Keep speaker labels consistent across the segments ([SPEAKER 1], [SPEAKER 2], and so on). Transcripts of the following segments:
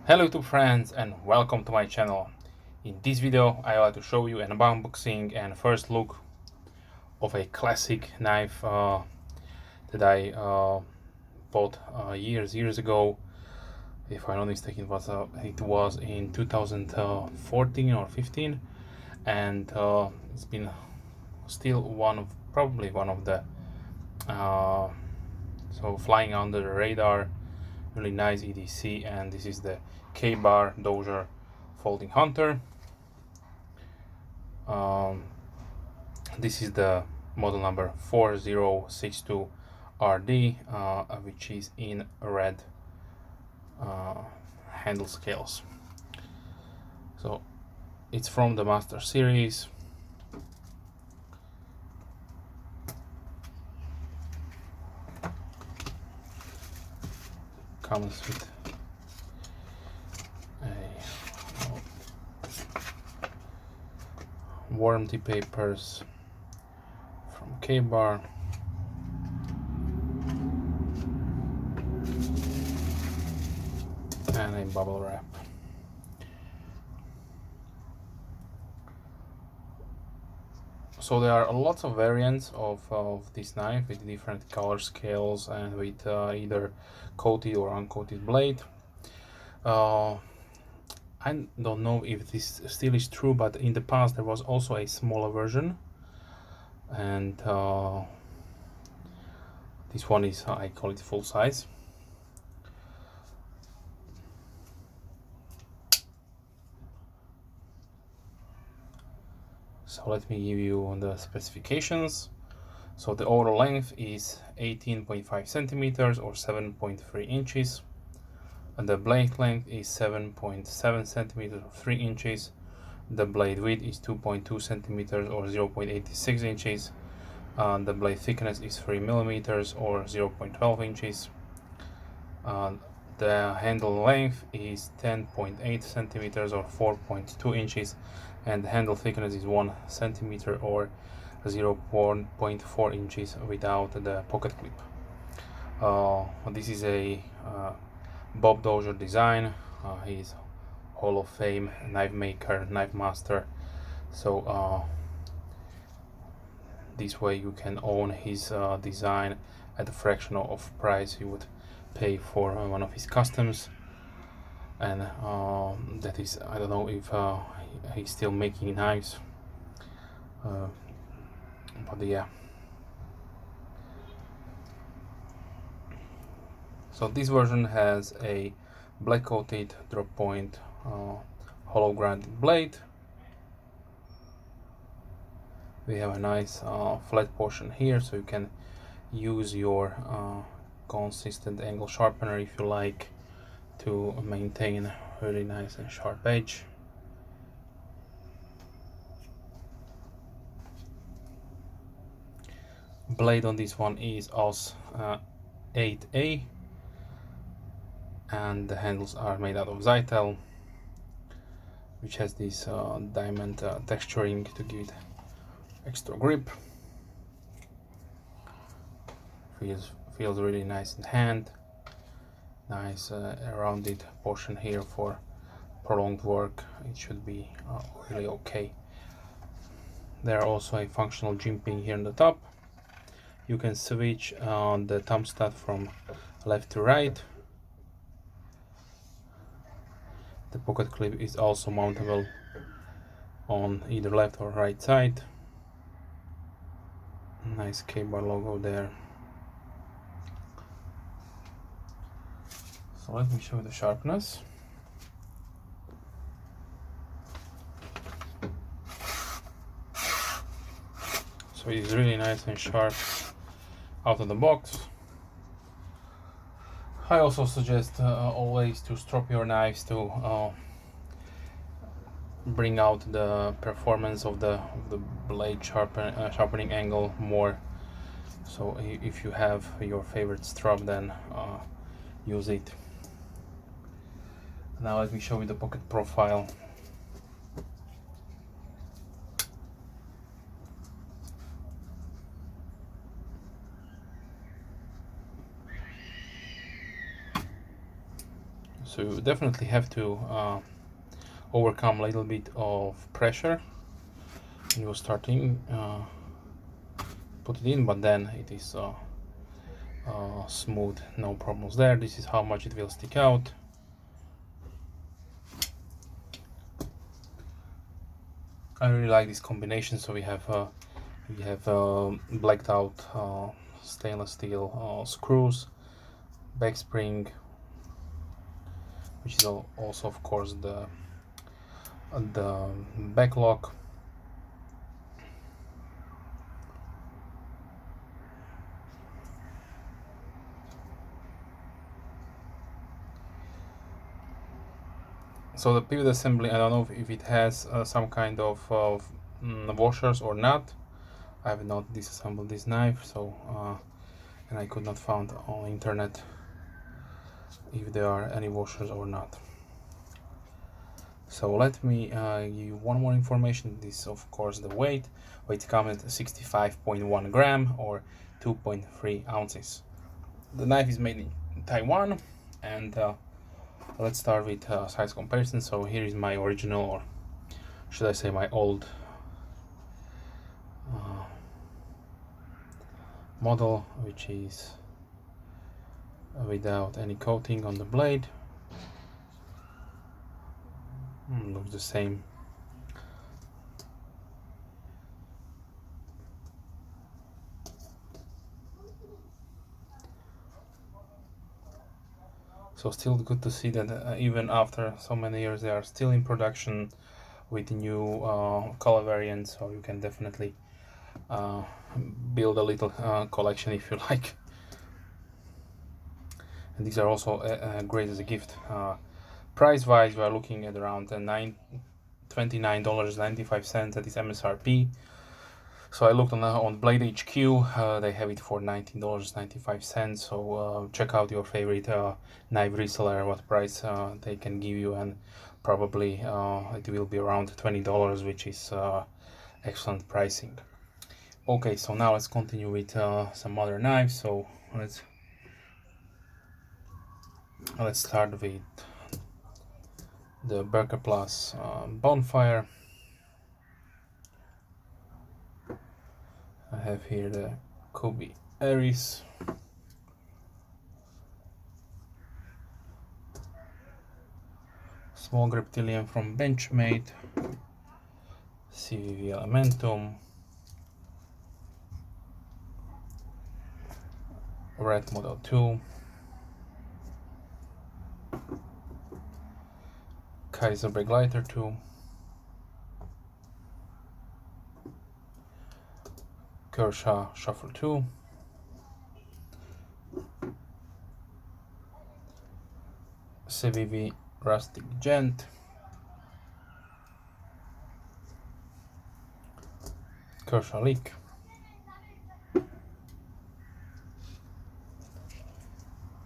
[SPEAKER 1] Hello YouTube friends and welcome to my channel. In this video I want to show you an unboxing and first look of a classic knife that I bought years ago. If I'm not mistaken, it was in 2014 or 15, and it's been still probably one of the flying under the radar, really nice EDC. And this is the K-Bar Dozier Folding Hunter. This is the model number 4062RD, which is in red handle scales. So it's from the Master Series. Comes with warranty papers from K-Bar, and a bubble wrap. So there are lots of variants of this knife with different color scales and with either coated or uncoated blade. I don't know if this still is true, but in the past there was also a smaller version, and this one is, I call it full size. So let me give you the specifications. So the overall length is 18.5 centimeters or 7.3 inches. And the blade length is 7.7 centimeters or 3 inches. The blade width is 2.2 centimeters or 0.86 inches. The blade thickness is 3 millimeters or 0.12 inches. The handle length is 10.8 centimeters or 4.2 inches, and the handle thickness is 1 centimeter or 0.4 inches without the pocket clip. This is a Bob Dozier design. He's Hall of Fame knife maker, knife master. So this way you can own his design at a fraction of price you would pay for one of his customs. And that is, I don't know if he's still making knives, but yeah. So this version has a black coated drop point hollow grounded blade. We have a nice flat portion here, so you can use your consistent angle sharpener if you like to maintain a really nice and sharp edge. Blade on this one is AUS 8A, and the handles are made out of Zytel, which has this diamond texturing to give it extra grip. Feels really nice in hand. Nice rounded portion here for prolonged work. It should be really okay. There are also a functional jimping here on the top. You can switch on the thumb stud from left to right. The pocket clip is also mountable on either left or right side. Nice K-Bar logo there. So let me show you the sharpness. So it's really nice and sharp out of the box. I also suggest always to strop your knives to bring out the performance of the blade sharpening angle more. So if you have your favorite strop, then use it. Now let me show you the pocket profile. So you definitely have to overcome a little bit of pressure when you're starting, put it in, but then it is smooth, no problems there. This is how much it will stick out. I really like this combination. So we have blacked out stainless steel screws, back spring, which is also of course the back lock. So the pivot assembly, I don't know if it has some kind of washers or not. I have not disassembled this knife, so and I could not find on internet if there are any washers or not. So let me give you one more information. This of course the weight comes at 65.1 gram or 2.3 ounces. The knife is made in Taiwan, and let's start with size comparison. So here is my original, or should I say my old model, which is without any coating on the blade. Looks the same. So still good to see that even after so many years they are still in production with new color variants, so you can definitely build a little collection if you like. And these are also great as a gift. Price wise, we are looking at around $29.95. That is MSRP. So I looked on Blade HQ, they have it for $19.95. So check out your favorite knife reseller, what price they can give you, and probably it will be around $20, which is excellent pricing. Okay, so now let's continue with some other knives. So let's start with the Berker Plus Bonfire. I have here the Kobe Aries. Small Reptilian from Benchmade. CVV Elementum. Red Model 2. Kaiser Begleiter 2. Kershaw Shuffle 2. CVV Rustic Gent. Kershaw Leak.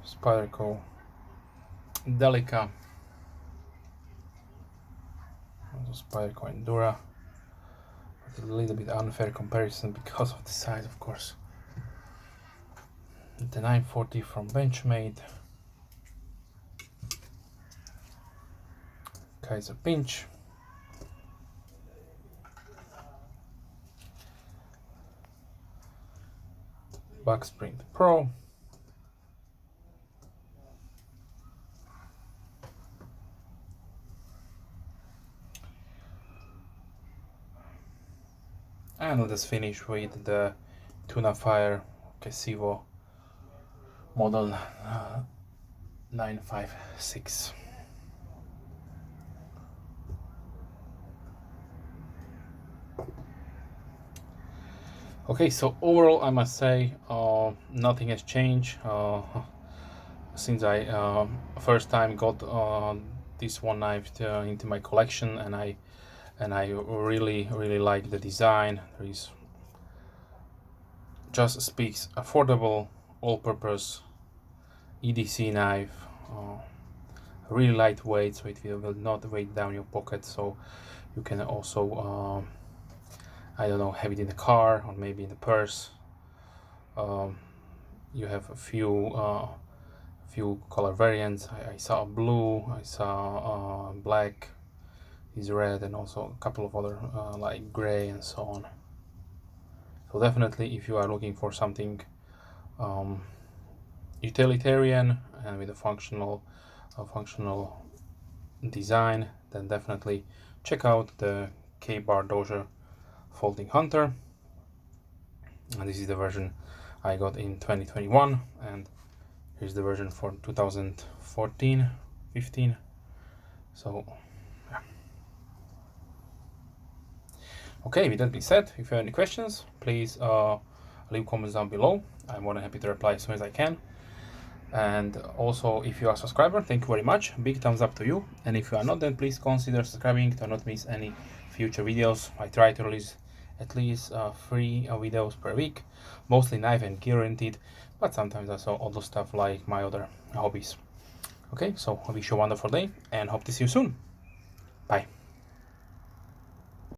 [SPEAKER 1] Spyderco Delica. Spyderco Endura. A little bit unfair comparison because of the size, of course. The 940 from Benchmade. Kaiser Pinch. Bucksprint Pro. And let us finish with the Tuna Fire Casivo model 956. Okay, so overall I must say nothing has changed since I first time got this one knife into my collection, and I really like the design. There is just speaks affordable, all-purpose EDC knife, really lightweight, so it will not weigh down your pocket. So you can also I don't know, have it in the car or maybe in the purse. You have a few color variants. I saw blue, I saw black, is red, and also a couple of other like gray and so on. So definitely, if you are looking for something utilitarian and with a functional design, then definitely check out the K-Bar Dozier Folding Hunter. And this is the version I got in 2021, and here's the version for 2014, 15. So yeah. Okay, with that being said, if you have any questions, please leave comments down below. I'm more than happy to reply as soon as I can. And also, if you are a subscriber, thank you very much. Big thumbs up to you. And if you are not, then please consider subscribing to not miss any future videos. I try to release at least 3 videos per week, mostly knife and gear oriented, but sometimes also other stuff like my other hobbies. Okay, so I wish you a wonderful day and hope to see you soon. Bye.